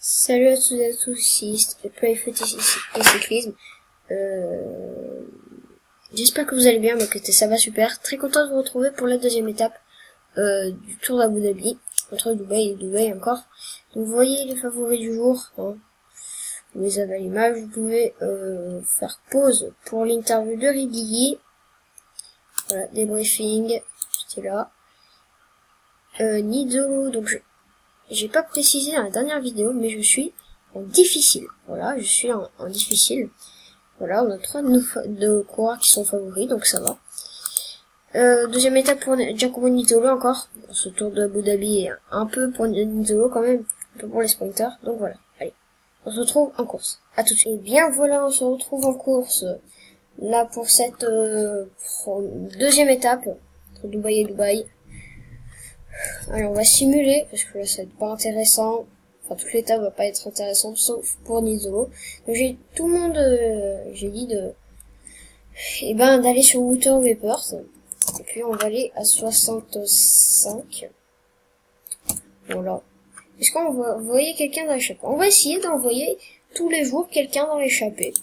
Salut à tous et à tous, ici Playfoot et Cyclisme. J'espère que vous allez bien, donc ça va super. Très content de vous retrouver pour la deuxième étape du Tour d'Abu Dhabi, entre Dubaï et Dubaï encore. Donc vous voyez les favoris du jour, hein. Vous les avez à l'image, vous pouvez faire pause pour l'interview de Rigui. Voilà, débriefing, j'étais là. Nidolo, donc j'ai pas précisé dans la dernière vidéo, mais je suis en difficile. Voilà, je suis en difficile. Voilà, on a 3 de coureurs qui sont favoris, donc ça va. Deuxième étape pour Giacomo Nizzolo encore. Ce Tour de Abu Dhabi est un peu pour Nizzolo quand même, un peu pour les sprinters. Donc voilà, allez, on se retrouve en course. À tout de suite. Et bien voilà, on se retrouve en course là pour cette deuxième étape entre Dubaï et Dubaï. Alors on va simuler, parce que là ça va être pas intéressant. Enfin toute l'étape va pas être intéressante, sauf pour Nizzolo. Donc j'ai tout le monde, j'ai dit d'aller sur Wouter Weipert. Et puis on va aller à 65. Voilà. Est-ce qu'on va envoyer quelqu'un dans l'échappée? On va essayer d'envoyer tous les jours quelqu'un dans l'échappée.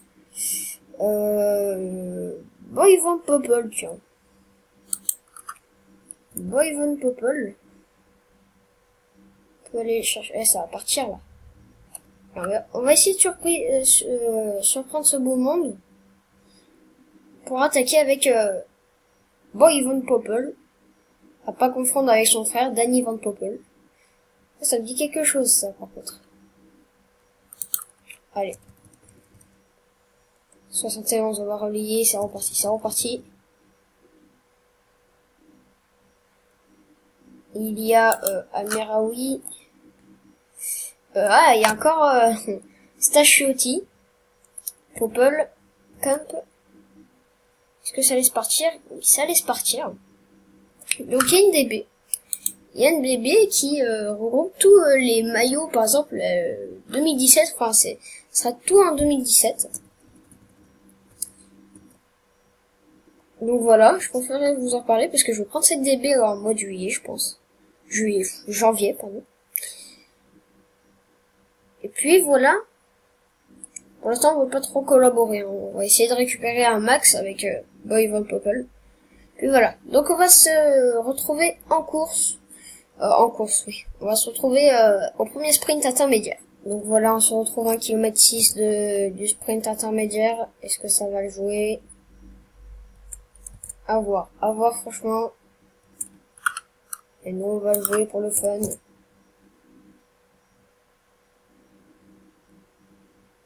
Boy Van Poppel, tiens. Boy Van Poppel. On peut aller chercher. Ça va partir là. Alors, on va essayer de surprendre ce beau monde pour attaquer avec Boy Van Poppel, à pas confondre avec son frère Danny Van Poppel. Ça me dit quelque chose ça par contre. Allez. 71, on va relayer, c'est reparti. Il y a Almeraoui. Il y a encore Stachiotti, Poppel, Camp. Est-ce que ça laisse partir? Oui, ça laisse partir. Donc il y a une DB. Il y a une DB qui regroupe tous les maillots, par exemple 2017, enfin ça sera tout en 2017. Donc voilà, je préférerais vous en parler parce que je vais prendre cette DB en mois de juillet, je pense. Janvier, pardon. Et puis voilà. Pour l'instant, on va pas trop collaborer. On va essayer de récupérer un max avec Boy Van Poppel. Puis voilà. Donc on va se retrouver en course. Oui. On va se retrouver au premier sprint intermédiaire. Donc voilà, on se retrouve à 1,6 km du sprint intermédiaire. Est-ce que ça va le jouer? À voir franchement. Et nous on va le jouer pour le fun.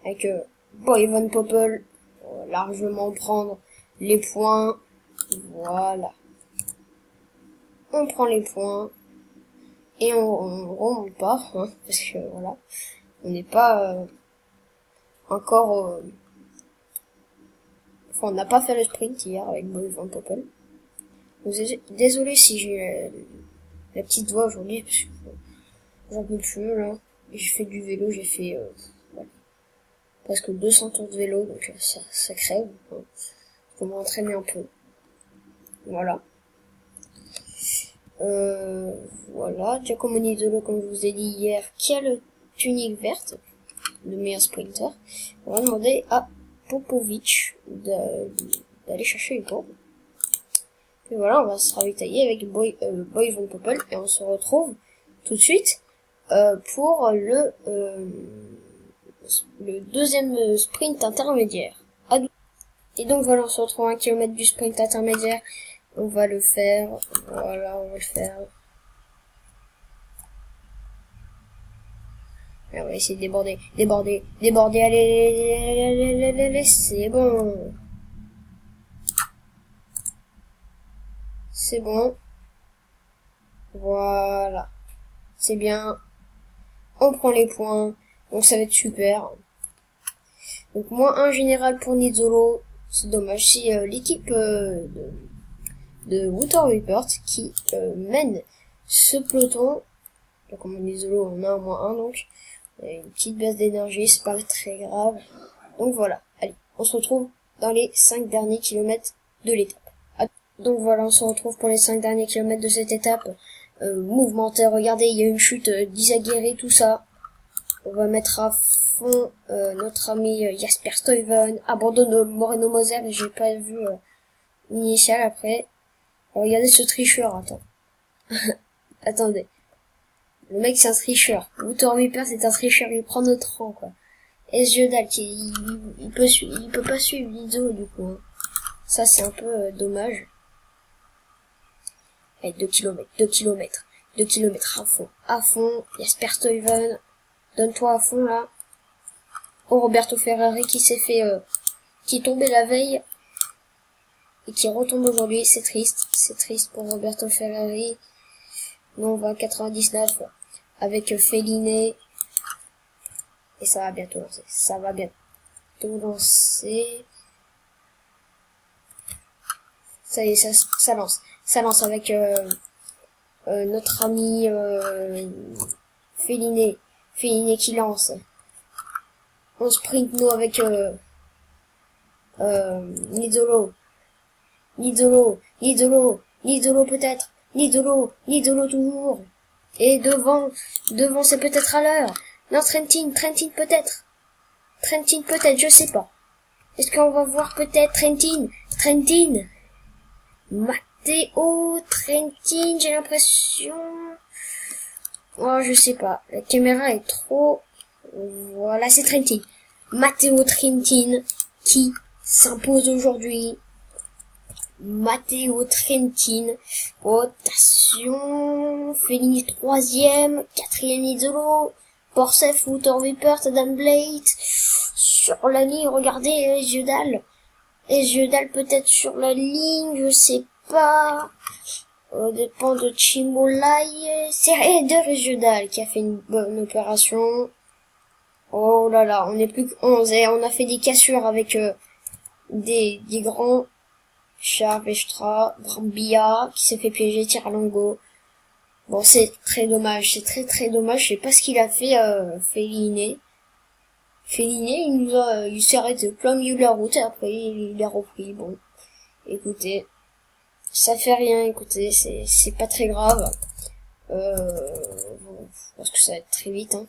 Avec Boy Van Poppel, on va largement prendre les points. Voilà. On prend les points. Et on remonte pas, hein, parce que voilà. On n'est pas encore... Enfin, on n'a pas fait le sprint hier avec Boy Van Poppel. Désolé si j'ai la petite voix aujourd'hui, parce que j'en peux plus, là. J'ai fait du vélo, j'ai fait presque 200 tours de vélo, donc ça crève. Hein. Faut m'entraîner un peu. Voilà. Voilà. Giacomo Nizzolo, comme je vous ai dit hier, qui a le tunique verte, le meilleur sprinter. On va demander à Popovic d'aller chercher une courbe. Et voilà, on va se ravitailler avec Boy Van Poppel et on se retrouve tout de suite pour le deuxième sprint intermédiaire. Et donc voilà, on se retrouve à 1 km du sprint intermédiaire. On va le faire. Voilà, on va le faire. Et on va essayer de déborder. Allez, c'est bon. C'est bon. Voilà. C'est bien. On prend les points. Donc ça va être super. Donc moins 1 général pour Nizzolo. C'est dommage si l'équipe de Wouter Weipert qui mène ce peloton. Donc comme Nizzolo on a un moins 1 donc. Une petite baisse d'énergie, c'est pas très grave. Donc voilà. Allez, on se retrouve dans les 5 derniers kilomètres de l'étape. Donc voilà, on se retrouve pour les 5 derniers kilomètres de cette étape. Mouvementée, regardez, il y a une chute d'Izaguirre, tout ça. On va mettre à fond notre ami Jasper Stuyven, abandonne Moreno Moser, et j'ai pas vu l'initial après. Regardez ce tricheur, attends. Attendez. Le mec c'est un tricheur. Wouter Weeper c'est un tricheur, il prend notre rang quoi. Et Jodal qui il peut pas suivre l'ISO du coup. Hein. Ça c'est un peu dommage. Allez, 2 kilomètres, 2 kilomètres, 2 kilomètres à fond, Jasper Stuyven, donne-toi à fond là. Oh Roberto Ferrari qui s'est fait qui est tombé la veille et qui retombe aujourd'hui, c'est triste pour Roberto Ferrari. Nous on va à 99 avec Fellini et ça va bientôt lancer, ça y est, ça lance avec notre ami Fellini qui lance. On sprint nous avec Nidolo peut-être, Nidolo toujours. Et devant c'est peut-être à l'heure. Non, Trentin peut-être, je sais pas. Est-ce qu'on va voir peut-être Trentin, Matteo Trentin, j'ai l'impression. Oh, je sais pas. La caméra est trop. Voilà, c'est Trentin. Matteo Trentin qui s'impose aujourd'hui. Matteo Trentin. Rotation. Fellini 3ème. 4ème Isolo. Porcef, Wouter Weeper, Adam Blade. Sur la ligne, regardez, Jodal peut-être sur la ligne, je sais pas. Dépend de Chimolai. C'est Eder Jodal qui a fait une bonne opération. Oh là là, on est plus que 11 et on a fait des cassures avec des grands. Charvestra, Brambilla, qui s'est fait piéger, Tiralongo. Bon, c'est très dommage, c'est très dommage, je sais pas ce qu'il a fait, Fellini, il s'est arrêté au plein milieu de la route et après il a repris, bon. Écoutez, ça fait rien, écoutez, c'est pas très grave. Bon, parce que ça va être très vite, hein.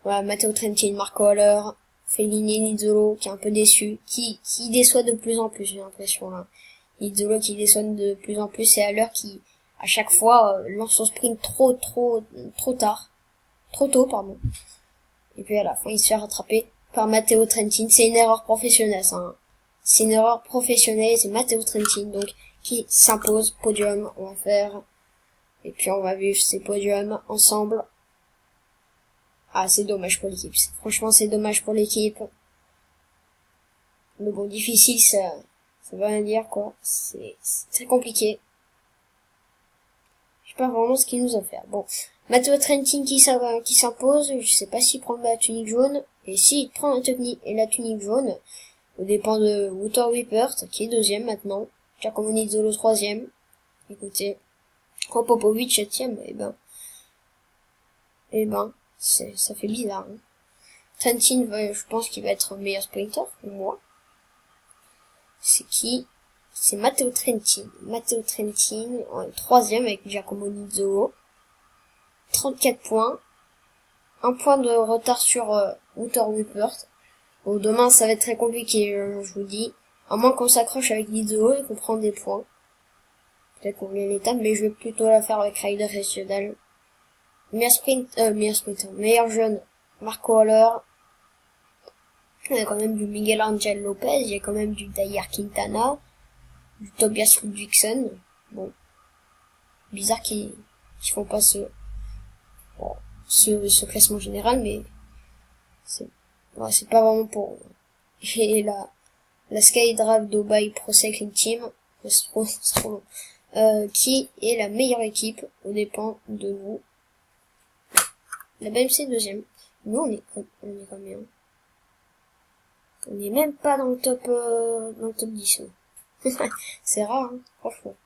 Voilà, Matteo Trentin, Marco Haller, Fellini, Nizzolo, qui est un peu déçu, qui déçoit de plus en plus, j'ai l'impression, là. Nizzolo qui déçoit de plus en plus, et Haller qui, à chaque fois, lance son sprint trop tôt, pardon. Et puis à la fin, il se fait rattraper par Matteo Trentin. C'est une erreur professionnelle, ça, hein. C'est une erreur professionnelle, c'est Matteo Trentin, donc, qui s'impose, podium, on va faire. Et puis on va vivre ces podiums ensemble. Ah, c'est dommage pour l'équipe. Franchement, c'est dommage pour l'équipe. Mais bon, difficile, ça veut rien dire, quoi. C'est très compliqué. Je sais pas vraiment ce qu'il nous a fait. Bon. Matteo Trentin qui s'impose. Je sais pas s'il prend la tunique jaune. Et s'il prend la tunique jaune, au dépend de Wouter Weeper, qui est 2ème maintenant. Giacomo Nizzolo 3ème. Écoutez. Popovic 7ème. Eh ben. Ça fait bizarre, hein. Trentin, je pense qu'il va être meilleur sprinter, ou moi. C'est qui? C'est Matteo Trentin. Matteo Trentin, en 3ème avec Giacomo Nizzolo. 34 points. 1 point de retard sur Wouter Weeper. Bon, demain, ça va être très compliqué, je vous dis. À moins qu'on s'accroche avec Nizzolo et qu'on prenne des points. Peut-être qu'on gagne l'étape, mais je vais plutôt la faire avec Ryder et Jodal. Meilleur jeune, Marco Haller. Il y a quand même du Miguel Angel Lopez, il y a quand même du Dayer Quintana, du Tobias Ludwigsen. Bon. Bizarre qu'ils font pas ce classement général, mais c'est pas vraiment pour eux. Et la Skydrive Dubai Pro Cycling Team, c'est trop long. Qui est la meilleure équipe aux dépens de nous. La BMC 2ème. Nous, on est combien? On est même pas dans le top 10. C'est rare, hein, franchement.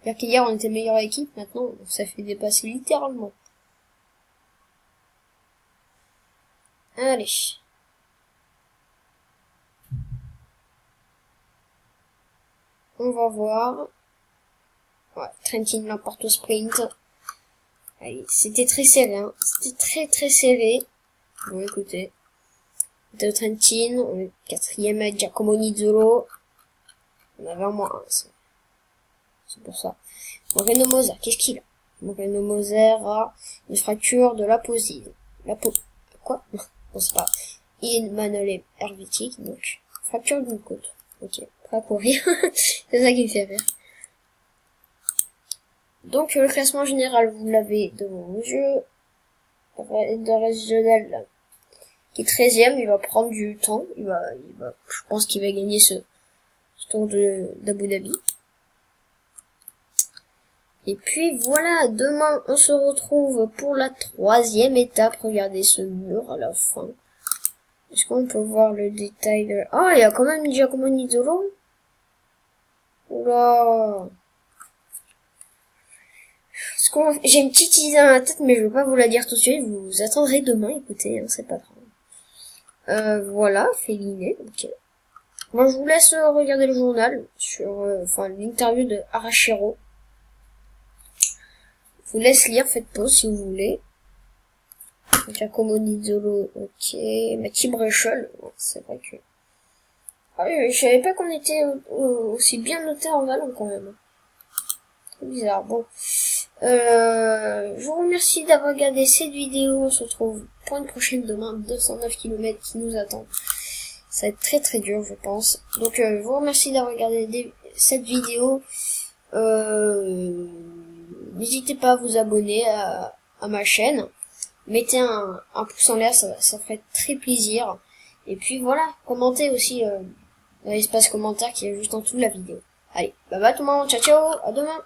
C'est-à-dire qu'hier, on était meilleure équipe, maintenant, ça fait dépasser littéralement. Allez. On va voir. Ouais, Trentin l'emporte au sprint. Allez, c'était très serré, hein. C'était très serré. Bon, écoutez. De Trentin, on est 4e avec Giacomo Nizzolo. On avait un moins 1, c'est pour ça. Moreno Moser, qu'est-ce qu'il a? Moreno Moser a une fracture de l'apposine. Quoi? On sait pas. Emmanuel Hervétique, donc, fracture d'une côte. Ok, pas pour rire. C'est ça qui me fait rire. Donc, le classement général, vous l'avez devant vos yeux. De régional, qui est 13e, il va prendre du temps. Je pense qu'il va gagner ce tour d'Abu Dhabi. Et puis voilà, demain on se retrouve pour la 3e étape. Regardez ce mur à la fin. Est-ce qu'on peut voir le détail de... Ah, il y a quand même Giacomo Nizzolo. Oula. J'ai une petite idée dans la tête, mais je veux pas vous la dire tout de suite. Vous attendrez demain, écoutez, hein, c'est pas grave. Voilà, Féliné, ok. Moi, je vous laisse regarder le journal sur, l'interview de Arashiro. Je vous laisse lire, faites pause si vous voulez. Giacomo Nizzolo, ok. Mathieu Brechel, c'est vrai que... Ah oui, je savais pas qu'on était aussi bien noté en Valon quand même. Trop bizarre, bon. Je vous remercie d'avoir regardé cette vidéo. On se retrouve pour une prochaine demain. 209 km qui nous attend. Ça va être très très dur, je pense. Donc, je vous remercie d'avoir regardé cette vidéo. N'hésitez pas à vous abonner à ma chaîne. Mettez un pouce en l'air, ça ferait très plaisir. Et puis voilà, commentez aussi dans l'espace commentaire qui est juste en dessous de la vidéo. Allez, bye bye tout le monde, ciao ciao, à demain.